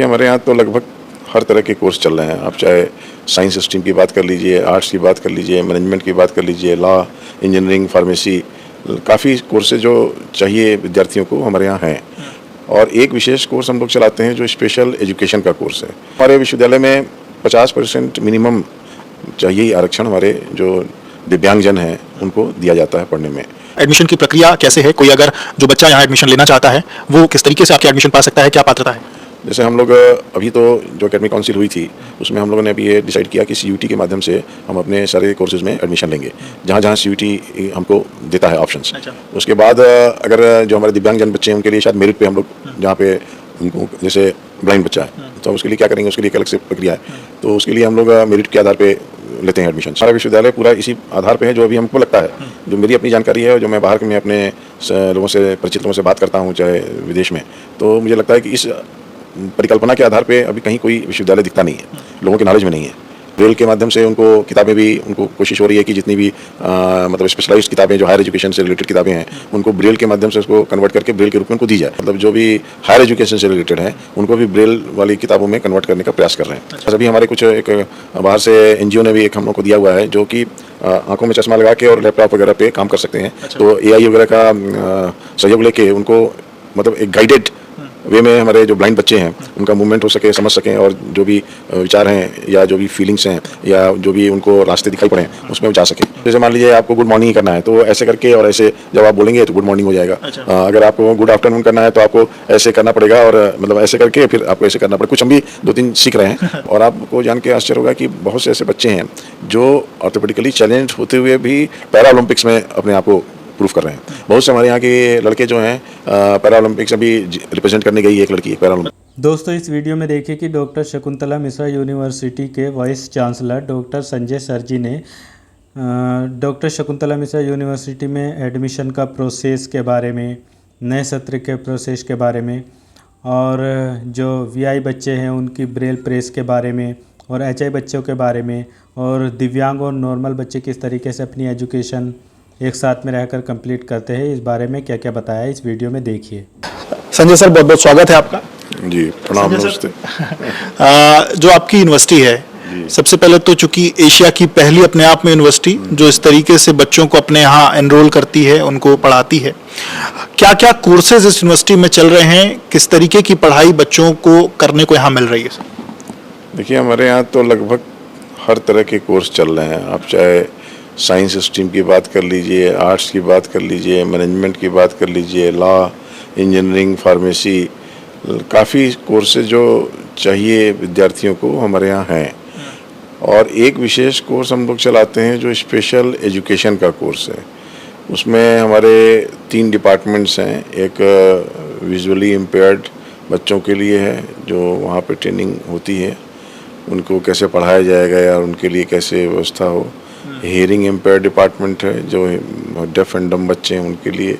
हमारे यहाँ तो लगभग हर तरह के कोर्स चल रहे हैं। आप चाहे साइंस स्ट्रीम की बात कर लीजिए, आर्ट्स की बात कर लीजिए, मैनेजमेंट की बात कर लीजिए, लॉ, इंजीनियरिंग, फार्मेसी, काफ़ी कोर्सेज जो चाहिए विद्यार्थियों को हमारे यहाँ हैं। और एक विशेष कोर्स हम लोग चलाते हैं जो स्पेशल एजुकेशन का कोर्स है। हमारे विश्वविद्यालय में 50% मिनिमम चाहिए आरक्षण हमारे जो दिव्यांगजन हैं उनको दिया जाता है पढ़ने में। एडमिशन की प्रक्रिया कैसे है? कोई अगर जो बच्चा यहाँ एडमिशन लेना चाहता है वो किस तरीके से आपके एडमिशन पा सकता है? क्या पात्रता है? जैसे हम लोग अभी तो जो एकेडमिक काउंसिल हुई थी उसमें हम लोगों ने अभी ये डिसाइड किया कि CUT के माध्यम से हम अपने सारे कोर्सेज में एडमिशन लेंगे, जहाँ जहाँ CUT हमको देता है ऑप्शंस। अच्छा। उसके बाद अगर जो हमारे दिव्यांगजन बच्चे हैं उनके लिए शायद मेरिट पे हम लोग जहाँ पे उनको जैसे ब्लाइंड बच्चा है तो उसके लिए क्या करेंगे, उसके लिए एक अलग से प्रक्रिया है, तो उसके लिए हम लोग मेरिट के आधार पे लेते हैं एडमिशन। हमारा विश्वविद्यालय पूरा इसी आधार पे है जो अभी हमको लगता है, जो मेरी अपनी जानकारी है और जो मैं बाहर में अपने लोगों से परिचित लोगों से बात करता हूँ चाहे विदेश में, तो मुझे लगता है कि इस परिकल्पना के आधार पे अभी कहीं कोई विश्वविद्यालय दिखता नहीं है, लोगों के नॉलेज में नहीं है। ब्रेल के माध्यम से उनको किताबें भी उनको कोशिश हो रही है कि जितनी भी मतलब स्पेशलाइज्ड किताबें जो हायर एजुकेशन से रिलेटेड किताबें हैं उनको ब्रेल के माध्यम से उसको कन्वर्ट करके ब्रेल के रूप में उनको दी जाए। मतलब जो भी हायर एजुकेशन से रिलेटेड है उनको भी ब्रेल वाली किताबों में कन्वर्ट करने का प्रयास कर रहे हैं। अच्छा। अभी हमारे कुछ एक बाहर से NGO ने भी एक हम लोग को दिया हुआ है जो कि आंखों में चश्मा लगा के और लैपटॉप वगैरह पे काम कर सकते हैं। अच्छा। तो AI वगैरह का सहयोग लेके उनको मतलब एक गाइडेड वे में हमारे जो ब्लाइंड बच्चे हैं उनका मूवमेंट हो सके, समझ सकें, और जो भी विचार हैं या जो भी फीलिंग्स हैं या जो भी उनको रास्ते दिखाई पड़े उसमें वो जा सकें। जैसे मान लीजिए आपको गुड मॉर्निंग करना है तो ऐसे करके और ऐसे जब आप बोलेंगे तो गुड मॉर्निंग हो जाएगा। अच्छा। अगर आपको गुड आफ्टरनून करना है तो आपको ऐसे करना पड़ेगा और मतलब ऐसे करके फिर आपको ऐसे करना पड़ेगा। कुछ हम भी 2-3 सीख रहे हैं और आपको जान के आश्चर्य होगा कि बहुत से ऐसे बच्चे हैं जो ऑर्थोपेडिकली चैलेंज होते हुए भी पैरा ओलंपिक्स में अपने आप को प्रूफ कर रहे हैं। बहुत से हमारे यहाँ के लड़के जो हैं पैरा ओलंपिक्स अभी रिप्रेजेंट करने गई है एक लड़की पैरा ओलंपिक। दोस्तों इस वीडियो में देखिए कि डॉक्टर शकुंतला मिश्रा यूनिवर्सिटी के vice chancellor doctor Sanjay sir ji ने डॉक्टर शकुंतला मिश्रा यूनिवर्सिटी में एडमिशन का प्रोसेस के बारे में, नए सत्र के प्रोसेस के बारे में और जो VI बच्चे हैं उनकी ब्रेल प्रेस के बारे में और HI बच्चों के बारे में और दिव्यांग और नॉर्मल बच्चे किस तरीके से अपनी एजुकेशन एक साथ में रहकर कंप्लीट करते हैं, इस बारे में क्या क्या बताया है इस वीडियो में देखिए। संजय सर बहुत बहुत स्वागत है आपका। जी प्रणाम, नमस्ते। जो आपकी यूनिवर्सिटी है, सबसे पहले तो चूंकि एशिया की पहली अपने आप में यूनिवर्सिटी जो इस तरीके से बच्चों को अपने यहाँ एनरोल करती है, उनको पढ़ाती है, क्या क्या कोर्सेज इस यूनिवर्सिटी में चल रहे हैं, किस तरीके की पढ़ाई बच्चों को करने को यहाँ मिल रही है? देखिए हमारे यहाँ तो लगभग हर तरह के कोर्स चल रहे हैं। आप चाहे साइंस स्ट्रीम की बात कर लीजिए, आर्ट्स की बात कर लीजिए, मैनेजमेंट की बात कर लीजिए, लॉ, इंजीनियरिंग, फार्मेसी, काफ़ी कोर्सेज जो चाहिए विद्यार्थियों को हमारे यहाँ हैं। और एक विशेष कोर्स हम लोग चलाते हैं जो स्पेशल एजुकेशन का कोर्स है। उसमें हमारे 3 डिपार्टमेंट्स हैं। एक विजुअली इम्पेयर्ड बच्चों के लिए है जो वहाँ पे ट्रेनिंग होती है, उनको कैसे पढ़ाया जाएगा या उनके लिए कैसे व्यवस्था हो। हियरिंग इम्पेयर्ड डिपार्टमेंट है जो डेफ एंड डम बच्चे हैं उनके लिए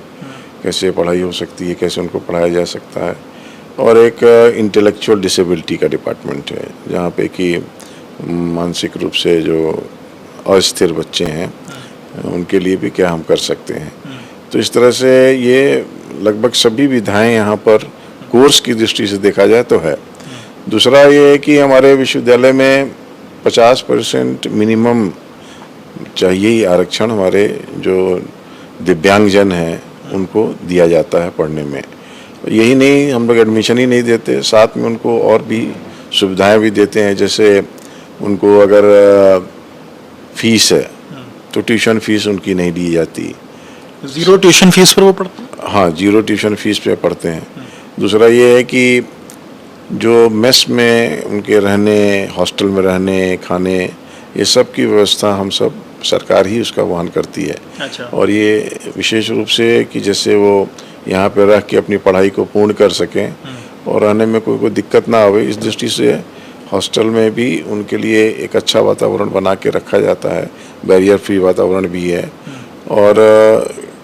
कैसे पढ़ाई हो सकती है, कैसे उनको पढ़ाया जा सकता है। और एक इंटेलेक्चुअल डिसेबिलिटी का डिपार्टमेंट है जहाँ पे कि मानसिक रूप से जो अस्थिर बच्चे हैं उनके लिए भी क्या हम कर सकते हैं। तो इस तरह से ये लगभग सभी विधाएं यहाँ पर कोर्स की दृष्टि से देखा जाए तो है। दूसरा ये है कि हमारे विश्वविद्यालय में 50% मिनिमम चाहिए ही आरक्षण हमारे जो दिव्यांगजन हैं उनको दिया जाता है पढ़ने में। यही नहीं, हम लोग एडमिशन ही नहीं देते, साथ में उनको और भी सुविधाएं भी देते हैं। जैसे उनको अगर फीस है तो ट्यूशन फीस उनकी नहीं दी जाती, 0 ट्यूशन फीस पर वो पढ़ते हैं। हाँ, 0 ट्यूशन फीस पे पढ़ते हैं। दूसरा ये है कि जो मेस में उनके रहने, हॉस्टल में रहने, खाने, ये सब की व्यवस्था हम सब सरकार ही उसका वहन करती है। अच्छा। और ये विशेष रूप से कि जैसे वो यहाँ पे रह के अपनी पढ़ाई को पूर्ण कर सकें और रहने में कोई दिक्कत ना आवे, इस दृष्टि से हॉस्टल में भी उनके लिए एक अच्छा वातावरण बना के रखा जाता है, बैरियर फ्री वातावरण भी है। और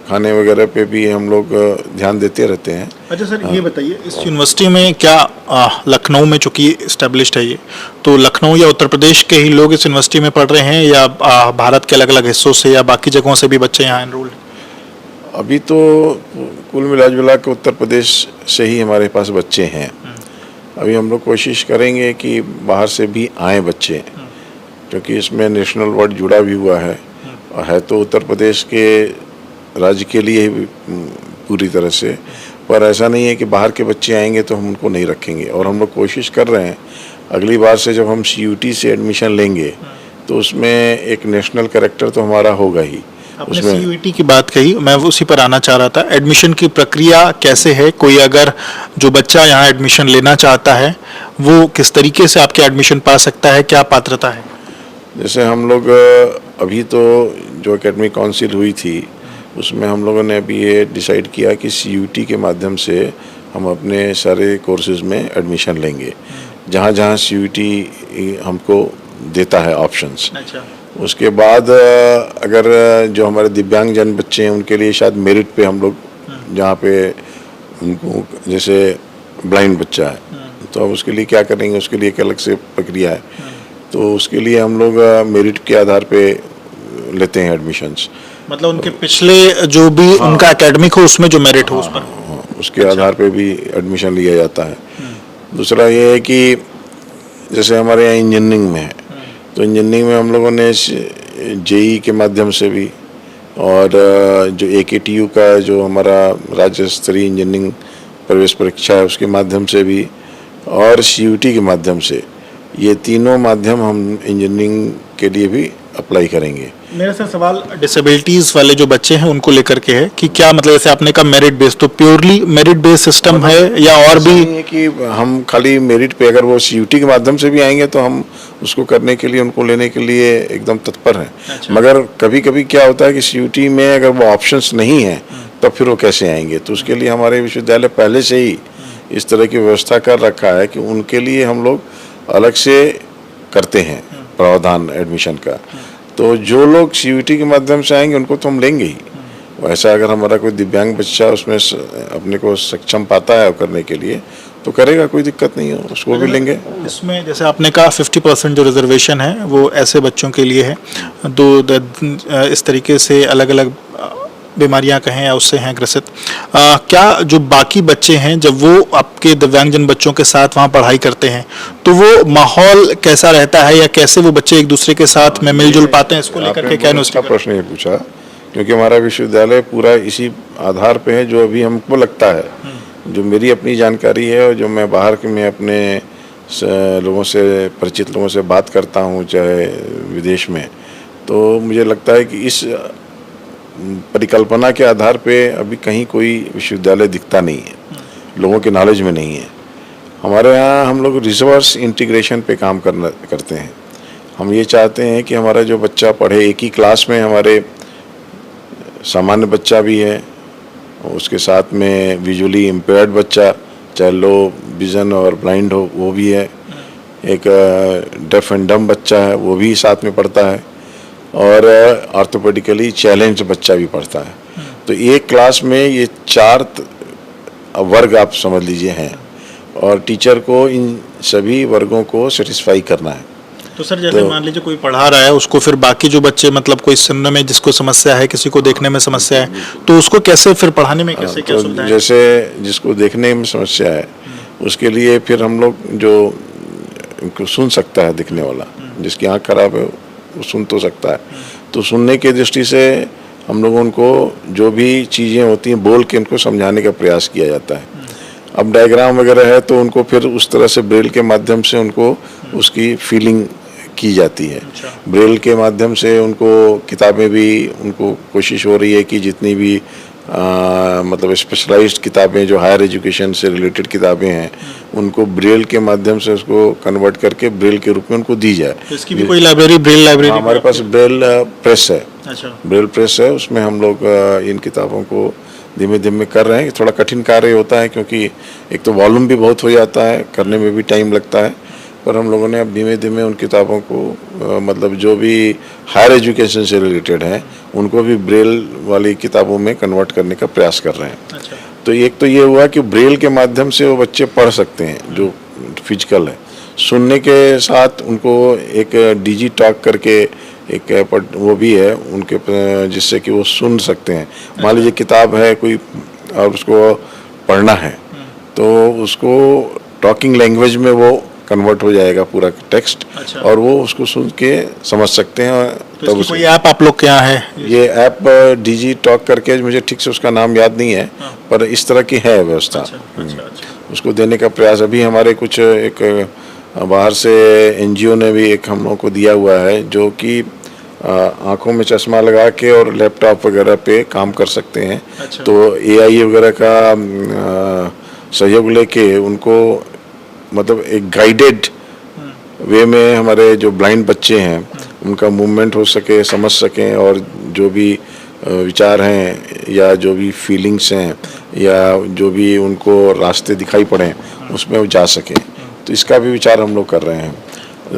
खाने वगैरह पे भी हम लोग ध्यान देते रहते हैं। अच्छा सर, ये बताइए इस यूनिवर्सिटी में क्या लखनऊ में चूंकि इस्टेब्लिश्ड है ये, तो लखनऊ या उत्तर प्रदेश के ही लोग इस यूनिवर्सिटी में पढ़ रहे हैं या भारत के अलग अलग हिस्सों से या बाकी जगहों से भी बच्चे यहाँ एनरोल्ड हैं? अभी तो कुल मिला जुला के उत्तर प्रदेश से ही हमारे पास बच्चे हैं। अभी हम लोग कोशिश करेंगे कि बाहर से भी आए बच्चे, क्योंकि इसमें नेशनल वार्ड जुड़ा भी हुआ है और है तो उत्तर प्रदेश के राज्य के लिए ही पूरी तरह से, पर ऐसा नहीं है कि बाहर के बच्चे आएंगे तो हम उनको नहीं रखेंगे। और हम लोग कोशिश कर रहे हैं अगली बार से जब हम CUT से एडमिशन लेंगे तो उसमें एक नेशनल कैरेक्टर तो हमारा होगा ही। आपने CUT की बात कही, मैं उसी पर आना चाह रहा था। एडमिशन की प्रक्रिया कैसे है? कोई अगर जो बच्चा यहाँ एडमिशन लेना चाहता है वो किस तरीके से आपके एडमिशन पा सकता है, क्या पात्रता है? जैसे हम लोग अभी तो जो एकेडमिक काउंसिल हुई थी उसमें हम लोगों ने अभी ये डिसाइड किया कि CUT के माध्यम से हम अपने सारे कोर्सेज में एडमिशन लेंगे, जहाँ जहाँ CUT हमको देता है ऑप्शंस। अच्छा। उसके बाद अगर जो हमारे दिव्यांग जन बच्चे हैं उनके लिए शायद मेरिट पे हम लोग, जहाँ पे उनको जैसे ब्लाइंड बच्चा है तो अब उसके लिए क्या करेंगे, उसके लिए एक अलग से प्रक्रिया है, तो उसके लिए हम लोग मेरिट के आधार पे लेते हैं एडमिशन्स। मतलब उनके पिछले जो भी उनका एकेडमिक हो उसमें जो मेरिट हो उस पर उसके आधार पे भी एडमिशन लिया जाता है। दूसरा ये है कि जैसे हमारे यहाँ इंजीनियरिंग में है तो इंजीनियरिंग में हम लोगों ने JEE के माध्यम से भी और जो AKTU का जो हमारा राज्य स्तरीय इंजीनियरिंग प्रवेश परीक्षा है उसके माध्यम से भी और CUT के माध्यम से, ये तीनों माध्यम हम इंजीनियरिंग के लिए भी अप्लाई करेंगे। मेरा सर सवाल डिसेबिलिटीज वाले जो बच्चे हैं उनको लेकर के है कि क्या मतलब जैसे आपने कहा मेरिट बेस, तो प्योरली मेरिट बेस सिस्टम है या और भी? नहीं है कि हम खाली मेरिट पे, अगर वो CUT के माध्यम से भी आएंगे तो हम उसको करने के लिए, उनको लेने के लिए एकदम तत्पर हैं। अच्छा। मगर कभी कभी क्या होता है कि CUT में अगर वो ऑप्शंस नहीं है तब फिर वो कैसे आएंगे, तो उसके लिए हमारे विश्वविद्यालय पहले से ही इस तरह की व्यवस्था कर रखा है कि उनके लिए हम लोग अलग से करते हैं प्रावधान एडमिशन का। तो जो लोग CUT के माध्यम से आएंगे उनको तो हम लेंगे ही। वैसा अगर हमारा कोई दिव्यांग बच्चा उसमें अपने को सक्षम पाता है करने के लिए तो करेगा, कोई दिक्कत नहीं है, उसको भी लेंगे। इसमें जैसे आपने कहा 50% जो रिजर्वेशन है वो ऐसे बच्चों के लिए है इस तरीके से अलग अलग बीमारियां कहें या उससे हैं ग्रसित। क्या जो बाकी बच्चे हैं जब वो आपके दिव्यांगजन बच्चों के साथ वहाँ पढ़ाई करते हैं तो वो माहौल कैसा रहता है या कैसे वो बच्चे एक दूसरे के साथ में मिलजुल पाते हैं, इसको लेकर के क्या यूनिवर्सिटी? प्रश्न ये पूछा क्योंकि हमारा विश्वविद्यालय पूरा इसी आधार पे है जो अभी हमको लगता है, जो मेरी अपनी जानकारी है और जो मैं बाहर के में अपने लोगों से, परिचित लोगों से बात करता हूँ चाहे विदेश में, तो मुझे लगता है कि इस परिकल्पना के आधार पे अभी कहीं कोई विश्वविद्यालय दिखता नहीं है, लोगों के नॉलेज में नहीं है। हमारे यहाँ हम लोग रिवर्स इंटीग्रेशन पे काम करते हैं। हम ये चाहते हैं कि हमारा जो बच्चा पढ़े, एक ही क्लास में हमारे सामान्य बच्चा भी है, उसके साथ में विजुअली इम्पेयर्ड बच्चा, चाहे लो विज़न और ब्लाइंड हो वो भी है, एक डेफ एंड डम बच्चा है वो भी साथ में पढ़ता है, और ऑर्थोपेडिकली चैलेंज बच्चा भी पढ़ता है। तो एक क्लास में ये 4 वर्ग आप समझ लीजिए हैं और टीचर को इन सभी वर्गों को सेटिस्फाई करना है। तो सर जैसे मान लीजिए कोई पढ़ा रहा है उसको फिर बाकी जो बच्चे मतलब कोई सुनने में जिसको समस्या है, किसी को देखने में समस्या है, तो उसको कैसे फिर पढ़ाने में कैसे क्या सुविधा है? जैसे जिसको देखने में समस्या है उसके लिए फिर हम लोग जो उनको सुन सकता है, दिखने वाला, जिसकी आँख खराब है वो सुन तो सकता है, तो सुनने की दृष्टि से हम लोग उनको जो भी चीज़ें होती हैं बोल के उनको समझाने का प्रयास किया जाता है। अब डायग्राम वगैरह है तो उनको फिर उस तरह से ब्रेल के माध्यम से उनको उसकी फीलिंग की जाती है। ब्रेल के माध्यम से उनको किताबें भी, उनको कोशिश हो रही है कि जितनी भी मतलब स्पेशलाइज्ड किताबें जो हायर एजुकेशन से रिलेटेड किताबें हैं उनको ब्रेल के माध्यम से उसको कन्वर्ट करके ब्रेल के रूप में उनको दी जाए। तो इसकी भी कोई लाइब्रेरी, ब्रेल लाइब्रेरी? हमारे पास ब्रेल प्रेस है। अच्छा। ब्रेल प्रेस है, उसमें हम लोग इन किताबों को धीमे धीमे कर रहे हैं। थोड़ा कठिन कार्य होता है क्योंकि एक तो वॉल्यूम भी बहुत हो जाता है, करने में भी टाइम लगता है, पर हम लोगों ने अब धीमे धीमे उन किताबों को मतलब जो भी हायर एजुकेशन से रिलेटेड हैं उनको भी ब्रेल वाली किताबों में कन्वर्ट करने का प्रयास कर रहे हैं। अच्छा। तो एक तो ये हुआ कि ब्रेल के माध्यम से वो बच्चे पढ़ सकते हैं जो फिजिकल है, सुनने के साथ उनको एक डिजी टॉक करके एक वो भी है उनके, जिससे कि वो सुन सकते हैं। मान लीजिए किताब है कोई और उसको पढ़ना है तो उसको टॉकिंग लैंग्वेज में वो कन्वर्ट हो जाएगा पूरा टेक्स्ट, अच्छा। और वो उसको सुन के समझ सकते हैं। तो इसकी कोई ऐप आप लोग के यहाँ है? ये ऐप डिजी टॉक करके, मुझे ठीक से उसका नाम याद नहीं है, पर इस तरह की है व्यवस्था। अच्छा। उसको देने का प्रयास अभी हमारे कुछ एक बाहर से एनजीओ ने भी एक हम लोग को दिया हुआ है, जो कि आंखों में चश्मा लगा के और लैपटॉप वगैरह पे काम कर सकते हैं। अच्छा। तो एआई वगैरह का सहयोग लेके उनको मतलब एक गाइडेड वे में हमारे जो ब्लाइंड बच्चे हैं उनका मूवमेंट हो सके, समझ सकें, और जो भी विचार हैं या जो भी फीलिंग्स हैं या जो भी उनको रास्ते दिखाई पड़े उसमें वो जा सकें। तो इसका भी विचार हम लोग कर रहे हैं।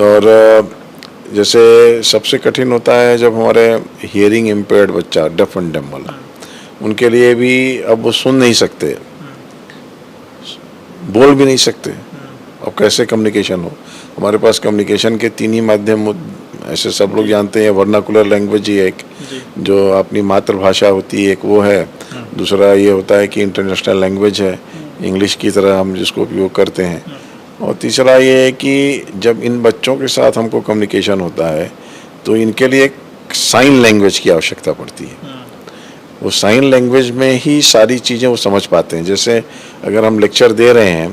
और जैसे सबसे कठिन होता है जब हमारे हियरिंग इम्पेयर्ड बच्चा, डेफ एंड डम वाला, उनके लिए भी अब वो सुन नहीं सकते, बोल भी नहीं सकते, अब कैसे कम्युनिकेशन हो। हमारे पास कम्युनिकेशन के 3 ही माध्यम ऐसे सब लोग जानते हैं। वर्नाकुलर लैंग्वेज ही एक, जो अपनी मातृभाषा होती है, एक वो है। दूसरा ये होता है कि इंटरनेशनल लैंग्वेज है, इंग्लिश की तरह हम जिसको उपयोग करते हैं। और तीसरा ये है कि जब इन बच्चों के साथ हमको कम्युनिकेशन होता है तो इनके लिए एक साइन लैंग्वेज की आवश्यकता पड़ती है। वो साइन लैंग्वेज में ही सारी चीज़ें वो समझ पाते हैं। जैसे अगर हम लेक्चर दे रहे हैं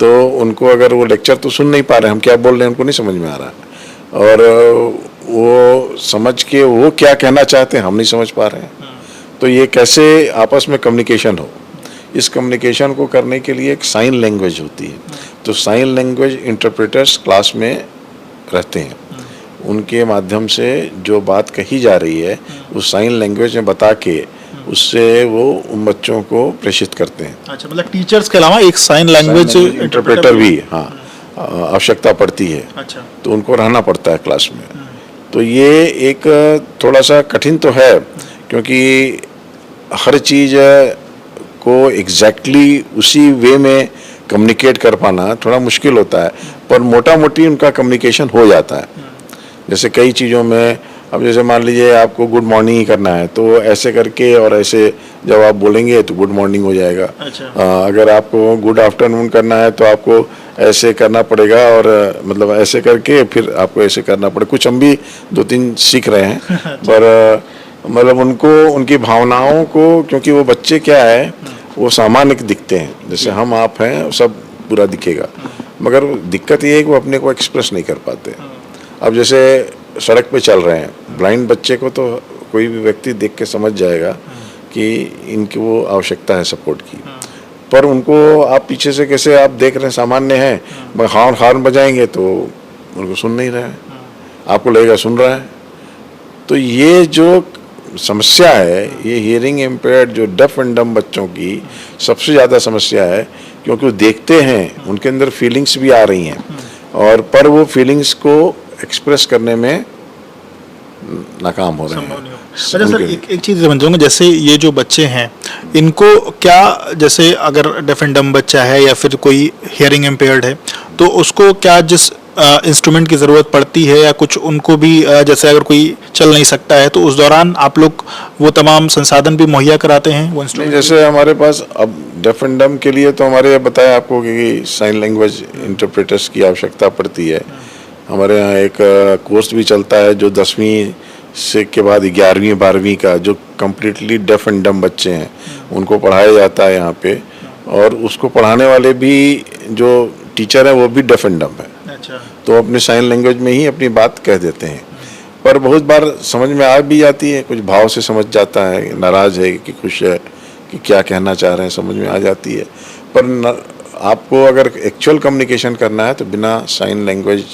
तो उनको, अगर वो लेक्चर तो सुन नहीं पा रहे, हम क्या बोल रहे हैं उनको नहीं समझ में आ रहा, और वो समझ के वो क्या कहना चाहते हैं हम नहीं समझ पा रहे हैं। तो ये कैसे आपस में कम्युनिकेशन हो, इस कम्युनिकेशन को करने के लिए एक साइन लैंग्वेज होती है। तो साइन लैंग्वेज इंटरप्रेटर्स क्लास में रहते हैं, उनके माध्यम से जो बात कही जा रही है उस साइन लैंग्वेज में बता के उससे वो उन बच्चों को प्रेषित करते हैं। अच्छा, मतलब टीचर्स के अलावा एक साइन लैंग्वेज इंटरप्रेटर भी, हाँ, आवश्यकता पड़ती है। अच्छा। तो उनको रहना पड़ता है क्लास में। तो ये एक थोड़ा सा कठिन तो है, क्योंकि हर चीज़ को एग्जैक्टली उसी वे में कम्युनिकेट कर पाना थोड़ा मुश्किल होता है, पर मोटा मोटी उनका कम्युनिकेशन हो जाता है। जैसे कई चीज़ों में, अब जैसे मान लीजिए आपको गुड मॉर्निंग ही करना है, तो ऐसे करके और ऐसे जब आप बोलेंगे तो गुड मॉर्निंग हो जाएगा। अच्छा। अगर आपको गुड आफ्टरनून करना है तो आपको ऐसे करना पड़ेगा, और मतलब ऐसे करके फिर आपको ऐसे करना पड़ेगा। कुछ हम भी 2-3 सीख रहे हैं, पर मतलब उनको, उनकी भावनाओं को, क्योंकि वो बच्चे क्या है, वो सामान्य दिखते हैं, जैसे हम आप हैं सब पूरा दिखेगा, मगर दिक्कत ये है कि वो अपने को एक्सप्रेस नहीं कर पाते। अब जैसे सड़क पे चल रहे हैं, ब्लाइंड बच्चे को तो कोई भी व्यक्ति देख के समझ जाएगा कि इनकी वो आवश्यकता है सपोर्ट की, पर उनको आप पीछे से कैसे आप देख रहे हैं सामान्य है, मगर हॉर्न बजाएंगे तो उनको सुन नहीं रहे हैं, आपको लगेगा सुन रहा है। तो ये जो समस्या है, ये हियरिंग इम्पेयर्ड जो डेफ एंड डम बच्चों की सबसे ज़्यादा समस्या है, क्योंकि वो देखते हैं, उनके अंदर फीलिंग्स भी आ रही हैं, और पर वो फीलिंग्स को एक्सप्रेस करने में नाकाम हो रहे हैं। अच्छा सर, एक चीज़ समझूंगा, जैसे ये जो बच्चे हैं इनको क्या, जैसे अगर डेफ एंड डम बच्चा है या फिर कोई हियरिंग इम्पेयर्ड है, तो उसको क्या जिस इंस्ट्रूमेंट की ज़रूरत पड़ती है या कुछ उनको भी, जैसे अगर कोई चल नहीं सकता है तो उस दौरान आप लोग वो तमाम संसाधन भी मुहैया कराते हैं वो इंस्ट्रूमेंट? जैसे हमारे पास अब डेफ एंड डम के लिए तो हमारे बताया आपको कि साइन लैंग्वेज इंटरप्रेटर्स की आवश्यकता पड़ती है। हमारे यहाँ एक कोर्स भी चलता है जो 10वीं से के बाद 11वीं 12वीं का, जो कम्प्लीटली डेफ एंड डम बच्चे हैं उनको पढ़ाया जाता है यहाँ पे, और उसको पढ़ाने वाले भी जो टीचर हैं वो भी डेफ एंड डम है। अच्छा। तो अपने साइन लैंग्वेज में ही अपनी बात कह देते हैं, पर बहुत बार समझ में आ भी जाती है, कुछ भाव से समझ जाता है, नाराज़ है कि खुश है, कि क्या कहना चाह रहे हैं समझ में आ जाती है। पर आपको अगर एक्चुअल कम्युनिकेशन करना है तो बिना साइन लैंग्वेज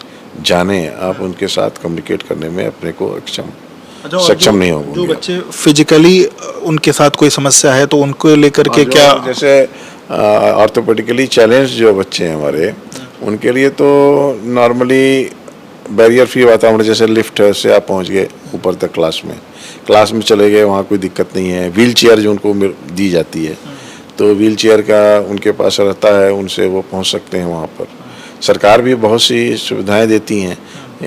जाने आप उनके साथ कम्युनिकेट करने में अपने को सक्षम नहीं होंगे। जो बच्चे फिजिकली उनके साथ कोई समस्या है तो उनको लेकर के क्या, जैसे ऑर्थोपेडिकली चैलेंज जो बच्चे हैं हमारे, उनके लिए तो नॉर्मली बैरियर फ्री वातावरण, जैसे लिफ्ट से आप पहुंच गए ऊपर तक, क्लास में चले गए, वहाँ कोई दिक्कत नहीं है। व्हील चेयर जो उनको दी जाती है, तो व्हील चेयर का उनके पास रहता है, उनसे वो पहुँच सकते हैं वहाँ पर। सरकार भी बहुत सी सुविधाएं देती हैं,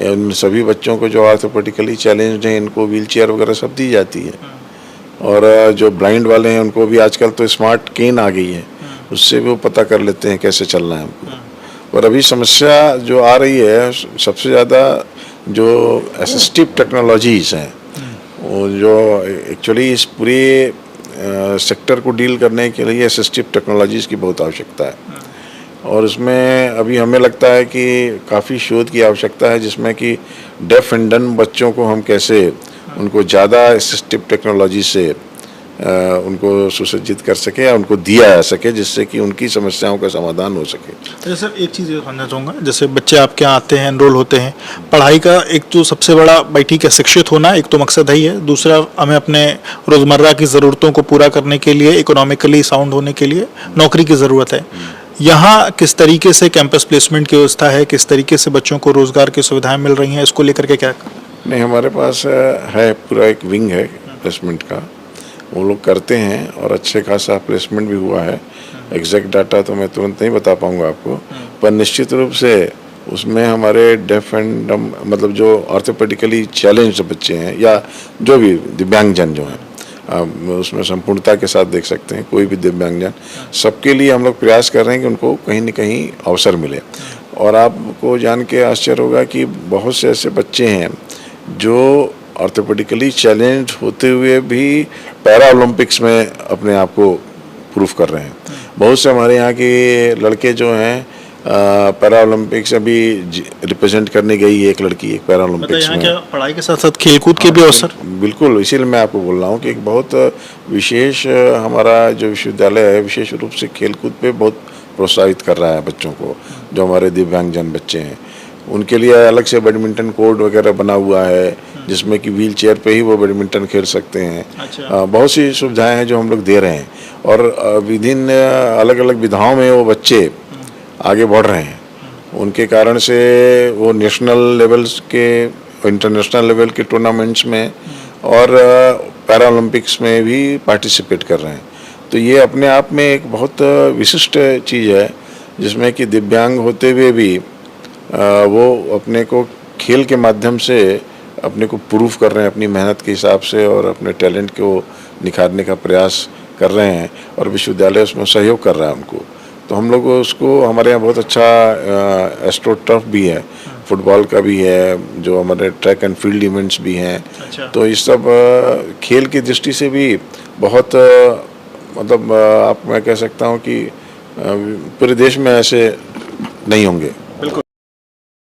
उन सभी बच्चों को जो ऑर्थोपेडिकली चैलेंज्ड हैं इनको व्हील चेयर वगैरह सब दी जाती है। और जो ब्लाइंड वाले हैं उनको भी आजकल तो स्मार्ट केन आ गई है, उससे भी वो पता कर लेते हैं कैसे चलना है हमको। पर अभी समस्या जो आ रही है सबसे ज़्यादा जो असिस्टिव टेक्नोलॉजीज हैं, वो जो एक्चुअली इस पूरे सेक्टर को डील करने के लिए असिस्टिव टेक्नोलॉजीज़ की बहुत आवश्यकता है। और उसमें अभी हमें लगता है कि काफ़ी शोध की आवश्यकता है, जिसमें कि डेफ एंड डम्ब बच्चों को हम कैसे उनको ज़्यादा असिस्टिव टेक्नोलॉजी से उनको सुसज्जित कर सके या उनको दिया जा सके, जिससे कि उनकी समस्याओं का समाधान हो सके। अच्छा सर, एक चीज़ ये समझना चाहूँगा, जैसे बच्चे आपके यहाँ आते हैं, एनरोल होते हैं, पढ़ाई का एक जो सबसे बड़ा भाई ठीक है शिक्षित होना एक तो मकसद है ही है, दूसरा हमें अपने रोज़मर्रा की ज़रूरतों को पूरा करने के लिए, इकोनॉमिकली साउंड होने के लिए नौकरी की ज़रूरत है। यहाँ किस तरीके से कैंपस प्लेसमेंट की व्यवस्था है, किस तरीके से बच्चों को रोज़गार की सुविधाएँ मिल रही हैं, इसको लेकर के क्या? नहीं, हमारे पास है पूरा एक विंग है प्लेसमेंट का, वो लोग करते हैं और अच्छे खासा प्लेसमेंट भी हुआ है। एग्जैक्ट डाटा तो मैं तुरंत नहीं बता पाऊंगा आपको, पर निश्चित रूप से उसमें हमारे डेफ एंड डम मतलब जो ऑर्थोपेडिकली चैलेंज्ड बच्चे हैं या जो भी दिव्यांगजन जो हैं, आप उसमें संपूर्णता के साथ देख सकते हैं, कोई भी दिव्यांगजन, सबके लिए हम लोग प्रयास कर रहे हैं कि उनको कहीं न कहीं अवसर मिले। और आपको जान के आश्चर्य होगा कि बहुत से ऐसे बच्चे हैं जो ऑर्थोपेडिकली चैलेंज होते हुए भी पैरा ओलंपिक्स में अपने आप को प्रूफ कर रहे हैं। बहुत से हमारे यहाँ के लड़के जो हैं पैरा ओलंपिक्स अभी रिप्रेजेंट करने गई है एक लड़की, एक पैरा ओलंपिक्स में। क्या पढ़ाई के साथ साथ खेलकूद के भी अवसर? बिल्कुल, इसीलिए मैं आपको बोल रहा हूँ कि एक बहुत विशेष हमारा जो विश्वविद्यालय है विशेष रूप से खेलकूद पे बहुत प्रोत्साहित कर रहा है बच्चों को, जो हमारे दिव्यांगजन बच्चे हैं। उनके लिए अलग से बैडमिंटन कोर्ट वगैरह बना हुआ है, जिसमें कि व्हील चेयर पे ही वो बैडमिंटन खेल सकते हैं। अच्छा। बहुत सी सुविधाएं हैं जो हम लोग दे रहे हैं, और विभिन्न अलग अलग विधाओं में वो बच्चे आगे बढ़ रहे हैं। उनके कारण से वो नेशनल लेवल्स के, इंटरनेशनल लेवल के टूर्नामेंट्स में और पैरा ओलंपिक्स में भी पार्टिसिपेट कर रहे हैं। तो ये अपने आप में एक बहुत विशिष्ट चीज़ है, जिसमें कि दिव्यांग होते हुए भी वो अपने को खेल के माध्यम से अपने को प्रूफ कर रहे हैं अपनी मेहनत के हिसाब से, और अपने टैलेंट को निखारने का प्रयास कर रहे हैं, और विश्वविद्यालय उसमें सहयोग कर रहा है उनको। तो हम लोग उसको, हमारे यहाँ बहुत अच्छा एस्ट्रो टर्फ भी है, फुटबॉल का भी है, जो हमारे ट्रैक एंड फील्ड इवेंट्स भी हैं। अच्छा। तो इस सब खेल की दृष्टि से भी बहुत मतलब मैं कह सकता हूँ कि पूरे देश में ऐसे नहीं होंगे।